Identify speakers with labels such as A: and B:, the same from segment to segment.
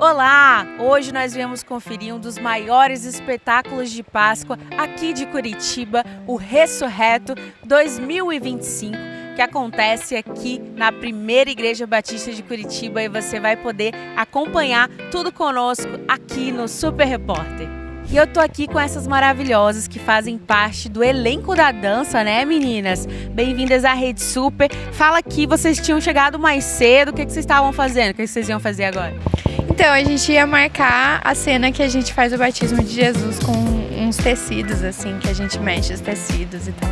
A: Olá! Hoje nós viemos conferir um dos maiores espetáculos de Páscoa aqui de Curitiba, o Ressurreto 2025, que acontece aqui na primeira Igreja Batista de Curitiba, e você vai poder acompanhar tudo conosco aqui no Super Repórter. E eu tô aqui com essas maravilhosas que fazem parte do elenco da dança, né, meninas? Bem-vindas à Rede Super. Fala aqui, vocês tinham chegado mais cedo, o que vocês estavam fazendo? O que vocês iam fazer agora?
B: Então, a gente ia marcar a cena que a gente faz o batismo de Jesus com uns tecidos, assim, que a gente mexe os tecidos e tal.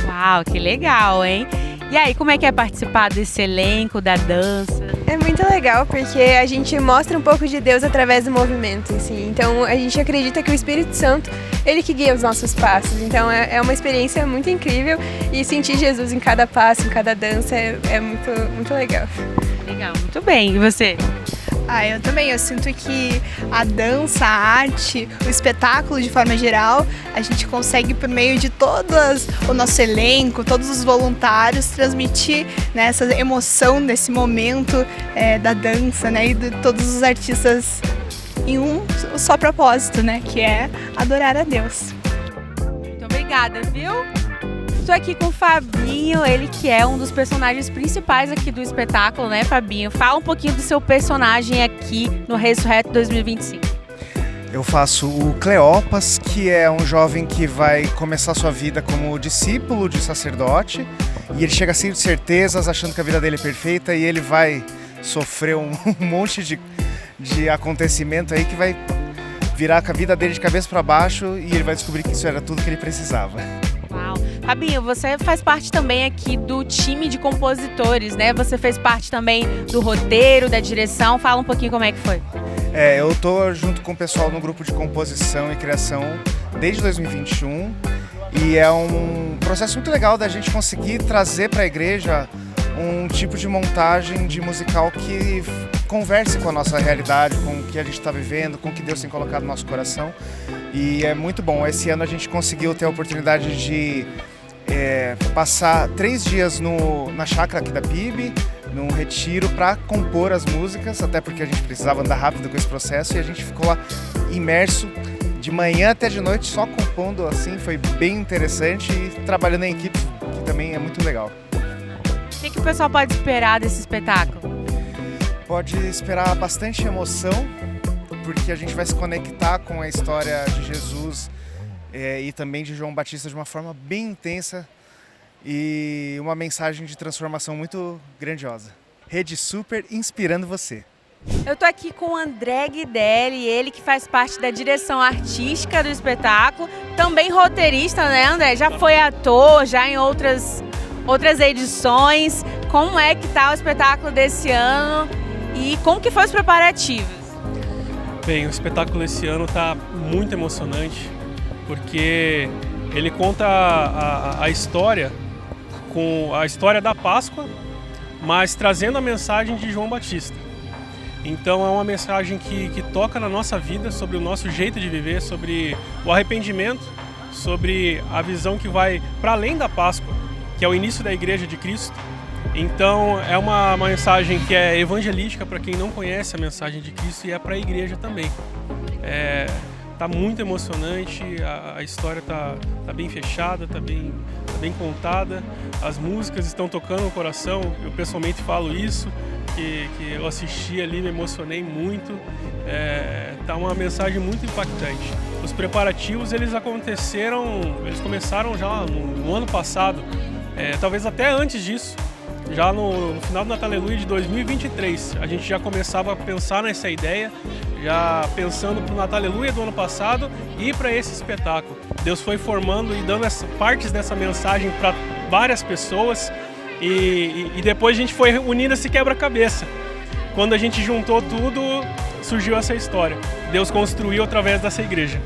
A: Uau, que legal, hein? E aí, como é que é participar desse elenco, da dança?
C: É muito legal, porque a gente mostra um pouco de Deus através do movimento, assim. Então, a gente acredita que o Espírito Santo, ele que guia os nossos passos. Então, é uma experiência muito incrível, e sentir Jesus em cada passo, em cada dança, é muito, muito legal.
A: Legal, muito bem. E você?
D: Eu também. Eu sinto que a dança, a arte, o espetáculo de forma geral, a gente consegue, por meio de o nosso elenco, todos os voluntários, transmitir, né, essa emoção desse momento da dança, né, e de todos os artistas em um só propósito, né, que é adorar a Deus.
A: Muito obrigada, viu? Estou aqui com o Fabinho, ele que é um dos personagens principais aqui do espetáculo, né, Fabinho? Fala um pouquinho do seu personagem aqui no Ressurreto 2025.
E: Eu faço o Cleopas, que é um jovem que vai começar sua vida como discípulo de sacerdote, e ele chega cheio de certezas, achando que a vida dele é perfeita, e ele vai sofrer um monte de acontecimento aí que vai virar a vida dele de cabeça para baixo, e ele vai descobrir que isso era tudo que ele precisava.
A: Fabinho, você faz parte também aqui do time de compositores, né? Você fez parte também do roteiro, da direção. Fala um pouquinho como é que foi.
E: Eu tô junto com o pessoal no grupo de composição e criação desde 2021, e é um processo muito legal da gente conseguir trazer para a igreja um tipo de montagem de musical que converse com a nossa realidade, com o que a gente está vivendo, com o que Deus tem colocado no nosso coração. E é muito bom. Esse ano a gente conseguiu ter a oportunidade de passar 3 dias na chácara aqui da PIB, num retiro para compor as músicas, até porque a gente precisava andar rápido com esse processo, e a gente ficou lá imerso de manhã até de noite só compondo, assim. Foi bem interessante, e trabalhando em equipe, que também é muito legal.
A: O que o pessoal pode esperar desse espetáculo?
E: Pode esperar bastante emoção, porque a gente vai se conectar com a história de Jesus e também de João Batista de uma forma bem intensa, e uma mensagem de transformação muito grandiosa. Rede Super, inspirando você.
A: Eu tô aqui com o André Guidelli, ele que faz parte da direção artística do espetáculo, também roteirista, né, André? Já foi ator, já em outras edições. Como é que tá o espetáculo desse ano e como que foi os preparativos?
F: Bem, o espetáculo esse ano tá muito emocionante, porque ele conta a história, com a história da Páscoa, mas trazendo a mensagem de João Batista. Então é uma mensagem que toca na nossa vida, sobre o nosso jeito de viver, sobre o arrependimento, sobre a visão que vai para além da Páscoa, que é o início da Igreja de Cristo. Então é uma mensagem que é evangelística para quem não conhece a mensagem de Cristo, e é para a igreja também. Tá muito emocionante, a história tá bem fechada, tá bem contada, as músicas estão tocando o coração. Eu pessoalmente falo isso, que eu assisti ali, me emocionei muito. Tá uma mensagem muito impactante. Os preparativos eles começaram já no ano passado, talvez até antes disso. Já no final do Natal Aleluia de 2023, a gente já começava a pensar nessa ideia, já pensando para o Natal Aleluia do ano passado e para esse espetáculo. Deus foi formando e dando partes dessa mensagem para várias pessoas, e depois a gente foi unindo esse quebra-cabeça. Quando a gente juntou tudo, surgiu essa história. Deus construiu através dessa igreja.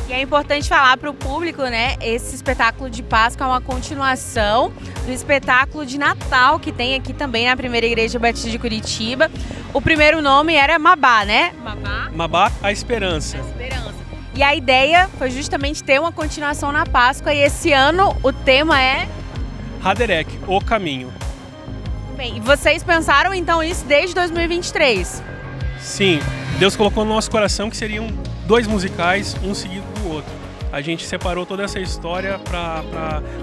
A: E é importante falar para o público, né? Esse espetáculo de Páscoa é uma continuação do espetáculo de Natal que tem aqui também na primeira Igreja Batista de Curitiba. O primeiro nome era Mabá, né?
F: Mabá, a Esperança.
A: E a ideia foi justamente ter uma continuação na Páscoa, e esse ano o tema é
F: Haderek, o caminho.
A: Bem, e vocês pensaram então isso desde 2023?
F: Sim, Deus colocou no nosso coração que seriam 2 musicais, um seguido do outro. A gente separou toda essa história para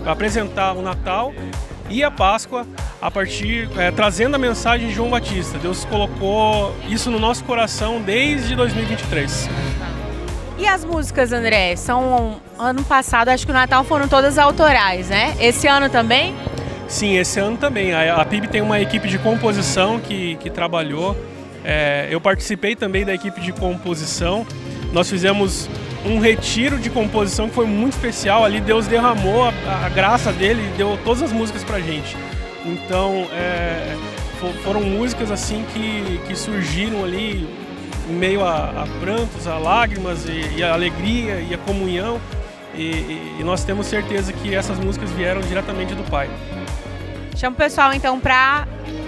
F: apresentar o Natal e a Páscoa a partir, trazendo a mensagem de João Batista. Deus colocou isso no nosso coração desde 2023.
A: E as músicas, André? Ano passado, acho que o Natal foram todas autorais, né? Esse ano também?
F: Sim, esse ano também. A PIB tem uma equipe de composição que trabalhou. Eu participei também da equipe de composição. Nós fizemos um retiro de composição que foi muito especial. Ali Deus derramou a graça dele e deu todas as músicas pra gente. Então, foram músicas assim que surgiram ali em meio a prantos, a lágrimas e a alegria e a comunhão. E nós temos certeza que essas músicas vieram diretamente do Pai.
A: Chama o pessoal então para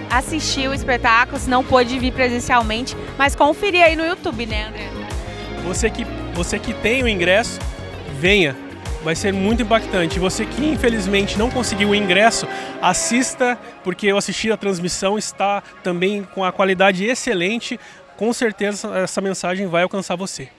A: assistir o espetáculo, se não pôde vir presencialmente, mas conferir aí no YouTube, né, André?
F: Você que tem o ingresso, venha. Vai ser muito impactante. Você que infelizmente não conseguiu o ingresso, assista, porque eu assisti a transmissão, está também com a qualidade excelente. Com certeza essa mensagem vai alcançar você.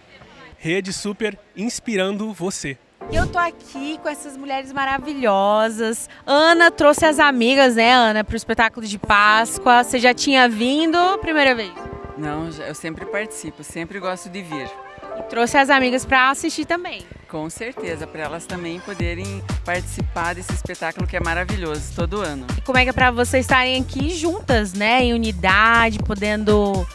F: Rede Super inspirando você.
A: Eu tô aqui com essas mulheres maravilhosas. Ana trouxe as amigas, né, Ana, para o espetáculo de Páscoa. Você já tinha vindo? Primeira vez?
G: Não, eu sempre participo, sempre gosto de vir.
A: E trouxe as amigas para assistir também.
G: Com certeza, para elas também poderem participar desse espetáculo que é maravilhoso todo ano.
A: E como é que é para vocês estarem aqui juntas, né, em unidade, podendo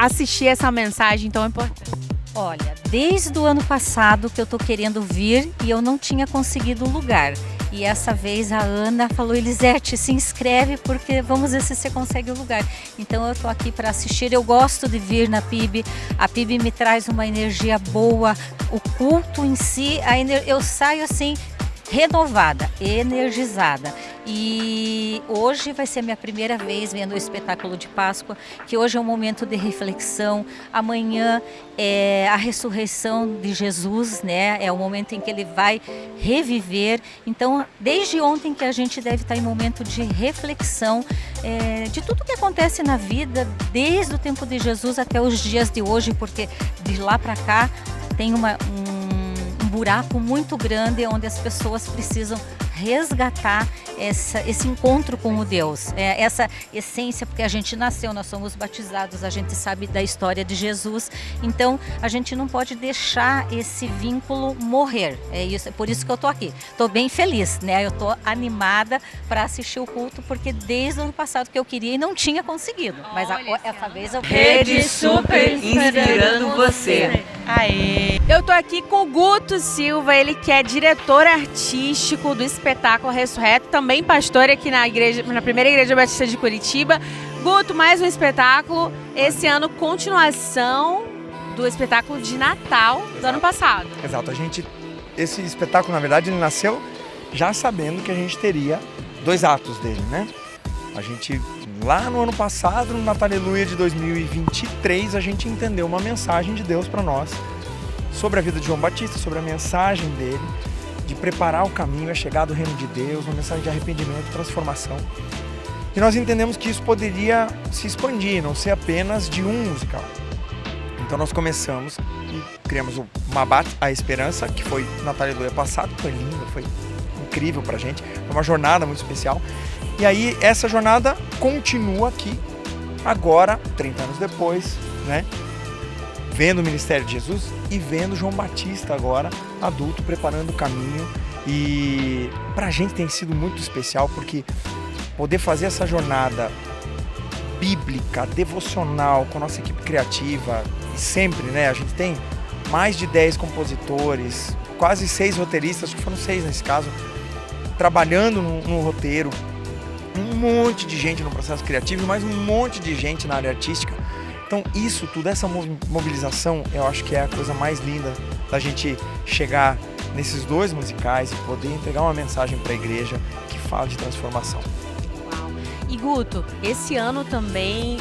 A: assistir essa mensagem tão importante?
H: Olha, desde o ano passado que eu tô querendo vir e eu não tinha conseguido lugar. E essa vez a Ana falou, Elisete, se inscreve porque vamos ver se você consegue o lugar. Então eu tô aqui para assistir, eu gosto de vir na PIB, a PIB me traz uma energia boa, o culto em si, eu saio assim renovada, energizada. E hoje vai ser minha primeira vez vendo o espetáculo de Páscoa, que hoje é um momento de reflexão. Amanhã é a ressurreição de Jesus, né? É o momento em que ele vai reviver. Então, desde ontem que a gente deve estar em momento de reflexão de tudo que acontece na vida, desde o tempo de Jesus até os dias de hoje, porque de lá para cá tem um buraco muito grande onde as pessoas precisam resgatar esse encontro com o Deus, essa essência, porque a gente nasceu, nós somos batizados, a gente sabe da história de Jesus, então a gente não pode deixar esse vínculo morrer, é por isso que eu tô aqui, tô bem feliz, né? Eu tô animada para assistir o culto, porque desde o ano passado que eu queria e não tinha conseguido, mas essa vez eu...
G: Rede Super inspirando você.
A: Aê! Eu tô aqui com o Guto Silva, ele que é diretor artístico do espetáculo Ressurreto, também pastor aqui na primeira igreja batista de Curitiba. Guto, mais um espetáculo, esse ano continuação do espetáculo de Natal do ano passado.
I: Exato, esse espetáculo na verdade ele nasceu já sabendo que a gente teria 2 atos dele, né? A gente lá no ano passado, no Natal Aleluia de 2023, a gente entendeu uma mensagem de Deus para nós sobre a vida de João Batista, sobre a mensagem dele, de preparar o caminho, a chegada do reino de Deus, uma mensagem de arrependimento, transformação. E nós entendemos que isso poderia se expandir, não ser apenas de um musical. Então nós começamos e criamos o Mabat, a Esperança, que foi no Natal Aleluia passado, foi lindo, foi incrível pra gente, foi uma jornada muito especial. E aí essa jornada continua aqui, agora, 30 anos depois, né? Vendo o ministério de Jesus e vendo João Batista agora, adulto, preparando o caminho. E pra gente tem sido muito especial, porque poder fazer essa jornada bíblica, devocional, com a nossa equipe criativa, e sempre, né, a gente tem mais de 10 compositores, quase 6 roteiristas, acho que foram 6 nesse caso, trabalhando no roteiro, um monte de gente no processo criativo, mais um monte de gente na área artística. Então isso tudo, essa mobilização, eu acho que é a coisa mais linda da gente chegar nesses 2 musicais e poder entregar uma mensagem para a igreja que fala de transformação.
A: Uau. E Guto, esse ano também,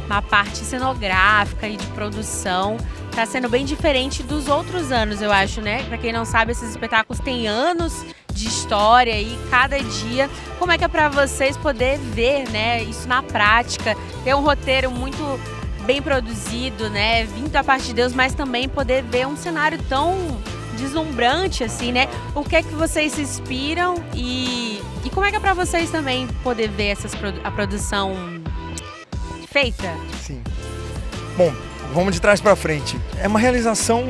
A: na parte cenográfica e de produção, está sendo bem diferente dos outros anos, eu acho, né? Para quem não sabe, esses espetáculos têm anos de história e cada dia, como é que é para vocês poder ver, né, isso na prática, ter um roteiro muito bem produzido, né? Vindo da parte de Deus, mas também poder ver um cenário tão deslumbrante assim, né? O que é que vocês se inspiram e como é que é pra vocês também poder ver a produção feita?
I: Sim. Bom, vamos de trás para frente. É uma realização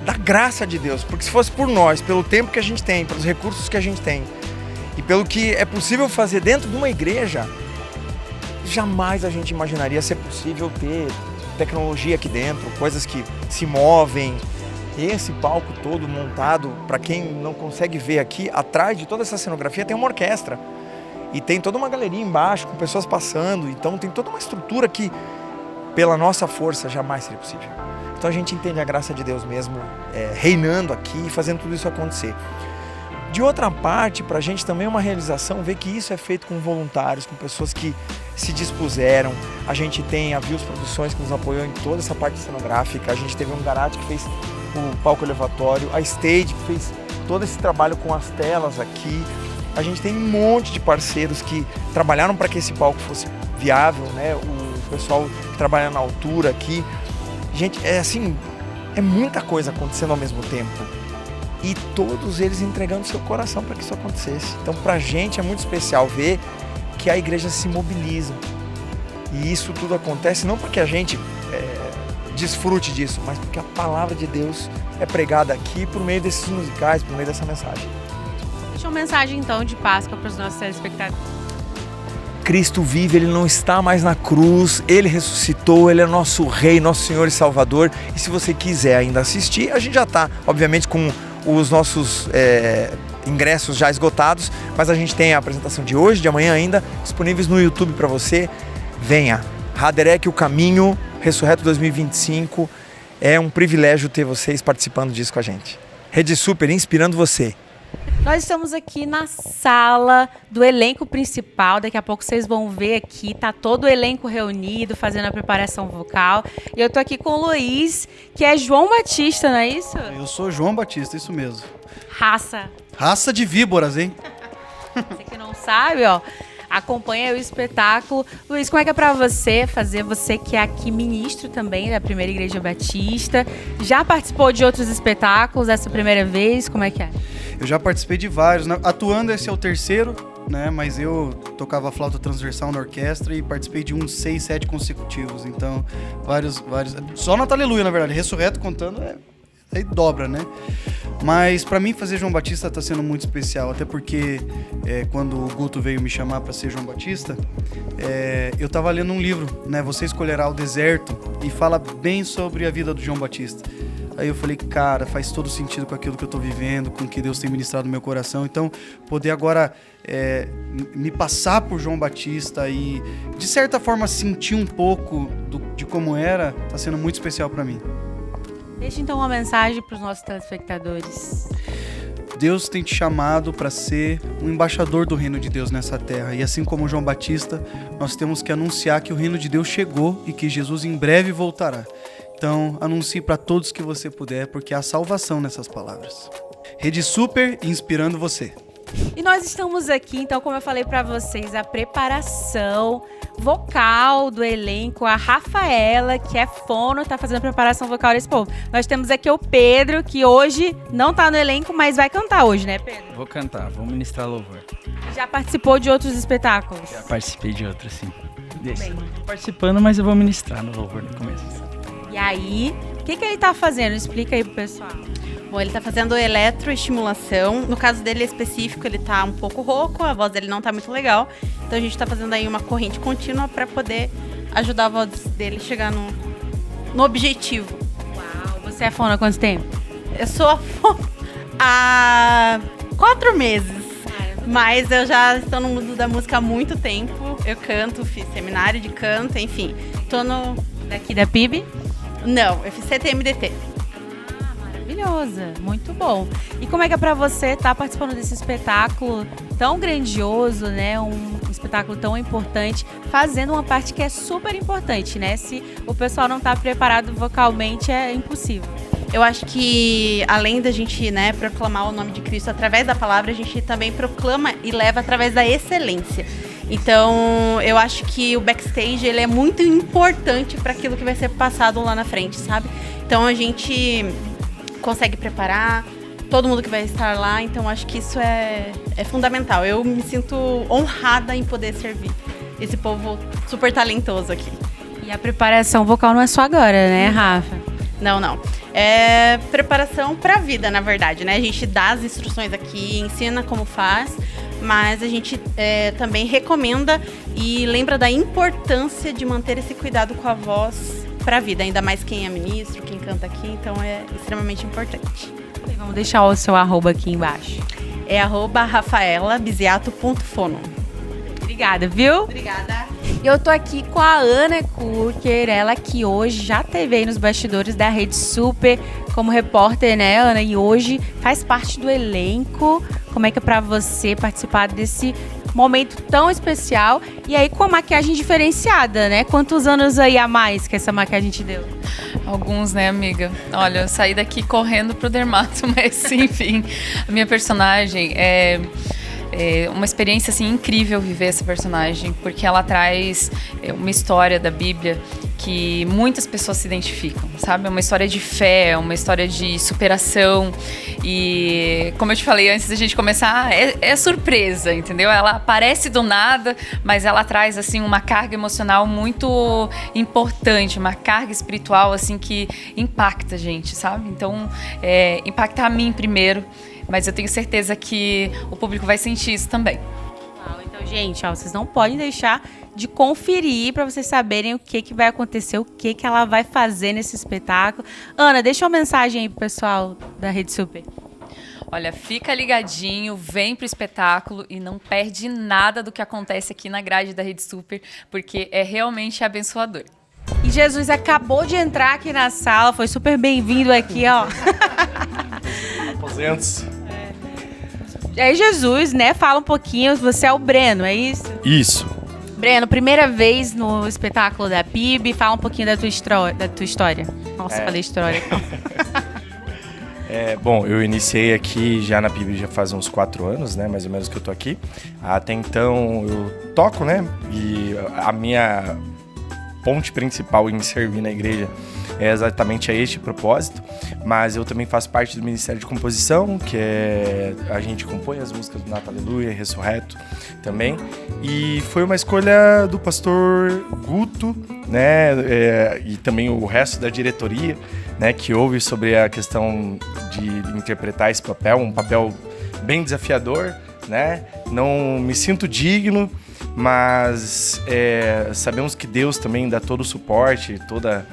I: da graça de Deus, porque se fosse por nós, pelo tempo que a gente tem, pelos recursos que a gente tem e pelo que é possível fazer dentro de uma igreja, jamais a gente imaginaria ser possível ter tecnologia aqui dentro, coisas que se movem. Esse palco todo montado, para quem não consegue ver aqui, atrás de toda essa cenografia tem uma orquestra. E tem toda uma galeria embaixo com pessoas passando. Então tem toda uma estrutura que, pela nossa força, jamais seria possível. Então a gente entende a graça de Deus mesmo reinando aqui e fazendo tudo isso acontecer. De outra parte, para a gente também é uma realização ver que isso é feito com voluntários, com pessoas que se dispuseram. A gente tem a Vios Produções que nos apoiou em toda essa parte cenográfica. A gente teve um Garate que fez o palco elevatório, a Stage que fez todo esse trabalho com as telas aqui. A gente tem um monte de parceiros que trabalharam para que esse palco fosse viável, né? O pessoal que trabalha na altura aqui. Gente, é muita coisa acontecendo ao mesmo tempo. E todos eles entregando seu coração para que isso acontecesse. Então, para a gente é muito especial ver que a igreja se mobiliza. E isso tudo acontece não porque a gente desfrute disso, mas porque a palavra de Deus é pregada aqui por meio desses musicais, por meio dessa mensagem.
A: Deixa uma mensagem, então, de Páscoa para os nossos telespectadores.
I: Cristo vive, Ele não está mais na cruz, Ele ressuscitou, Ele é nosso Rei, nosso Senhor e Salvador. E se você quiser ainda assistir, a gente já está, obviamente, com os nossos ingressos já esgotados, mas a gente tem a apresentação de hoje, de amanhã ainda, disponíveis no YouTube para você. Venha, Raderec, o Caminho, Ressurreto 2025, é um privilégio ter vocês participando disso com a gente. Rede Super, inspirando você.
A: Nós estamos aqui na sala do elenco principal, daqui a pouco vocês vão ver aqui, tá todo o elenco reunido, fazendo a preparação vocal. E eu tô aqui com o Luiz, que é João Batista, não é isso?
J: Eu sou João Batista, isso mesmo.
A: Raça
J: de víboras, hein?
A: Você que não sabe, ó, acompanha o espetáculo. Luiz, como é que é pra você que é aqui ministro também da Primeira Igreja Batista, já participou de outros espetáculos essa primeira vez, como é que é?
J: Eu já participei de vários, né? Atuando esse é o terceiro, né? Mas eu tocava flauta transversal na orquestra e participei de uns 6, 7 consecutivos, então vários, só na Aleluia, na verdade, Ressurreto contando aí dobra, né? Mas pra mim fazer João Batista tá sendo muito especial, até porque quando o Guto veio me chamar para ser João Batista, eu tava lendo um livro, né? Você Escolherá o Deserto, e fala bem sobre a vida do João Batista. Aí eu falei, cara, faz todo sentido com aquilo que eu tô vivendo, com o que Deus tem ministrado no meu coração. Então, poder agora me passar por João Batista e, de certa forma, sentir um pouco de como era, tá sendo muito especial para mim.
A: Deixa então uma mensagem para os nossos telespectadores.
J: Deus tem te chamado para ser um embaixador do reino de Deus nessa terra. E assim como João Batista, nós temos que anunciar que o reino de Deus chegou e que Jesus em breve voltará. Então, anuncie para todos que você puder, porque há salvação nessas palavras. Rede Super, inspirando você.
A: E nós estamos aqui, então, como eu falei para vocês, a preparação vocal do elenco, a Rafaela, que é fono, tá fazendo a preparação vocal desse povo. Nós temos aqui o Pedro, que hoje não tá no elenco, mas vai cantar hoje, né, Pedro?
K: Vou cantar, vou ministrar louvor.
A: Já participou de outros espetáculos?
K: Já participei de outros, sim. Tô participando, mas eu vou ministrar no louvor no começo.
A: E aí, o que ele tá fazendo? Explica aí pro pessoal.
L: Bom, ele tá fazendo eletroestimulação. No caso dele específico, ele tá um pouco rouco, a voz dele não tá muito legal. Então a gente tá fazendo aí uma corrente contínua para poder ajudar a voz dele a chegar no objetivo.
A: Uau, você é fono há quanto tempo?
L: Eu sou fono há 4 meses. Mas eu já estou no mundo da música há muito tempo. Eu canto, fiz seminário de canto, enfim. Tô no...
A: Daqui da PIB?
L: Não, eu fiz CTMDT.
A: Maravilhosa, muito bom. E como é que é pra você estar participando desse espetáculo tão grandioso, né? Um espetáculo tão importante, fazendo uma parte que é super importante, né? Se o pessoal não tá preparado vocalmente, é impossível.
L: Eu acho que, além da gente, né, proclamar o nome de Cristo através da palavra, a gente também proclama e leva através da excelência. Então, eu acho que o backstage ele é muito importante para aquilo que vai ser passado lá na frente, sabe? Então, a gente consegue preparar todo mundo que vai estar lá, então acho que isso é fundamental. Eu me sinto honrada em poder servir esse povo super talentoso aqui.
A: E a preparação vocal não é só agora, né, Rafa?
L: Não. É preparação para a vida, na verdade, né? A gente dá as instruções aqui, ensina como faz, mas a gente também recomenda e lembra da importância de manter esse cuidado com a voz para a vida, ainda mais quem é ministro, quem canta aqui, então é extremamente importante.
A: Vamos deixar o seu arroba aqui embaixo.
L: É @rafaelabiziato.fono.
A: Obrigada, viu?
L: Obrigada.
A: E eu tô aqui com a Ana Kurker, ela que hoje já esteve aí nos bastidores da Rede Super como repórter, né, Ana? E hoje faz parte do elenco. Como é que é pra você participar desse momento tão especial? E aí com a maquiagem diferenciada, né? Quantos anos aí a mais que essa maquiagem te deu?
M: Alguns, né, amiga? Olha, eu saí daqui correndo pro dermato, mas enfim, a minha personagem é uma experiência assim incrível viver essa personagem, porque ela traz uma história da Bíblia que muitas pessoas se identificam, sabe? É uma história de fé, uma história de superação e, como eu te falei antes da gente começar, é surpresa, entendeu? Ela aparece do nada, mas ela traz assim uma carga emocional muito importante, uma carga espiritual assim que impacta a gente, sabe? Então, impacta a mim primeiro, mas eu tenho certeza que o público vai sentir isso também.
A: Então, gente, vocês não podem deixar de conferir para vocês saberem o que vai acontecer, o que ela vai fazer nesse espetáculo. Ana, deixa uma mensagem aí pro pessoal da Rede Super.
M: Olha, fica ligadinho, vem pro espetáculo e não perde nada do que acontece aqui na grade da Rede Super, porque é realmente abençoador.
A: E Jesus acabou de entrar aqui na sala, foi super bem-vindo aqui, ó.
N: Aposentos.
A: É Jesus, né? Fala um pouquinho, você é o Breno, é isso?
N: Isso.
A: Breno, primeira vez no espetáculo da PIB, fala um pouquinho da tua história. Nossa, falei história.
N: Bom, eu iniciei aqui já na PIB já faz uns 4 anos, né? Mais ou menos que eu tô aqui. Até então eu toco, né? E a minha ponte principal em servir na igreja é exatamente a este propósito, mas eu também faço parte do Ministério de Composição, que a gente compõe as músicas do Natal Aleluia, Ressurreto também, e foi uma escolha do pastor Guto, né, e também o resto da diretoria, né, que ouve sobre a questão de interpretar esse papel, um papel bem desafiador, né, não me sinto digno, mas sabemos que Deus também dá todo o suporte, toda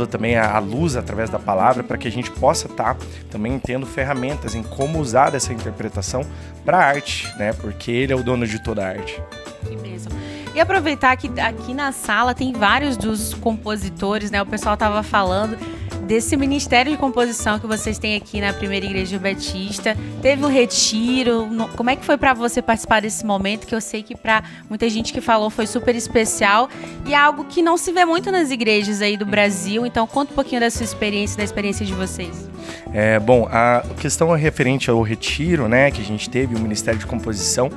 N: também a luz através da palavra para que a gente possa estar também tendo ferramentas em como usar essa interpretação para a arte, né? Porque Ele é o dono de toda a arte.
A: Que bênção. E aproveitar que aqui na sala tem vários dos compositores, né? O pessoal estava falando desse ministério de composição que vocês têm aqui na Primeira Igreja Batista. Teve um retiro. Como é que foi para você participar desse momento? Que eu sei que para muita gente que falou foi super especial e é algo que não se vê muito nas igrejas aí do Brasil. Então conta um pouquinho da sua experiência, da experiência de vocês.
N: Bom, a questão referente ao retiro, né, que a gente teve, o Ministério de Composição,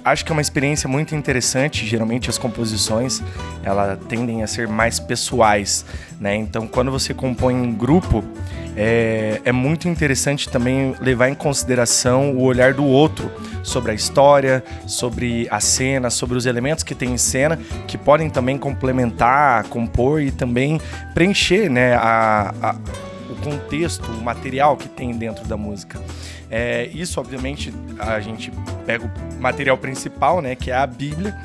N: acho que é uma experiência muito interessante. Geralmente as composições, elas tendem a ser mais pessoais, né? Então, quando você compõe em grupo, é muito interessante também levar em consideração o olhar do outro sobre a história, sobre a cena, sobre os elementos que tem em cena, que podem também complementar, compor e também preencher, né, o contexto, o material que tem dentro da música. Isso, obviamente, a gente pega o material principal, né, que é a Bíblia,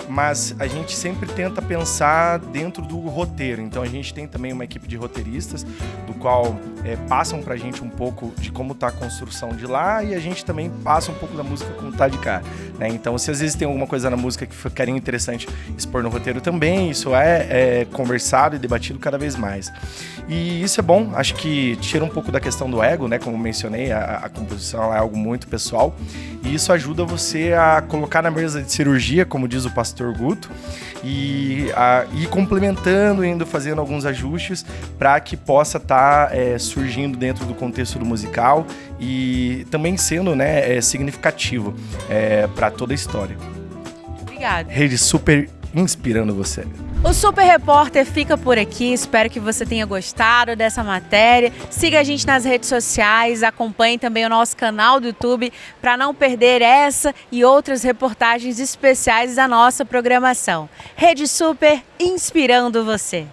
N: mas a gente sempre tenta pensar dentro do roteiro. Então a gente tem também uma equipe de roteiristas, do qual passam pra gente um pouco de como tá a construção de lá, e a gente também passa um pouco da música como tá de cá, né? Então, se às vezes tem alguma coisa na música que ficaria interessante expor no roteiro também, isso é conversado e debatido cada vez mais. E isso é bom, acho que tira um pouco da questão do ego, né? Como mencionei, a composição é algo muito pessoal, e isso ajuda você a colocar na mesa de cirurgia, dia, como diz o pastor Guto, e complementando, indo fazendo alguns ajustes para que possa estar surgindo dentro do contexto do musical e também sendo, né, significativo para toda a história.
A: Obrigada.
N: Rede Super inspirando você.
A: O Super Repórter fica por aqui, espero que você tenha gostado dessa matéria. Siga a gente nas redes sociais, acompanhe também o nosso canal do YouTube para não perder essa e outras reportagens especiais da nossa programação. Rede Super inspirando você.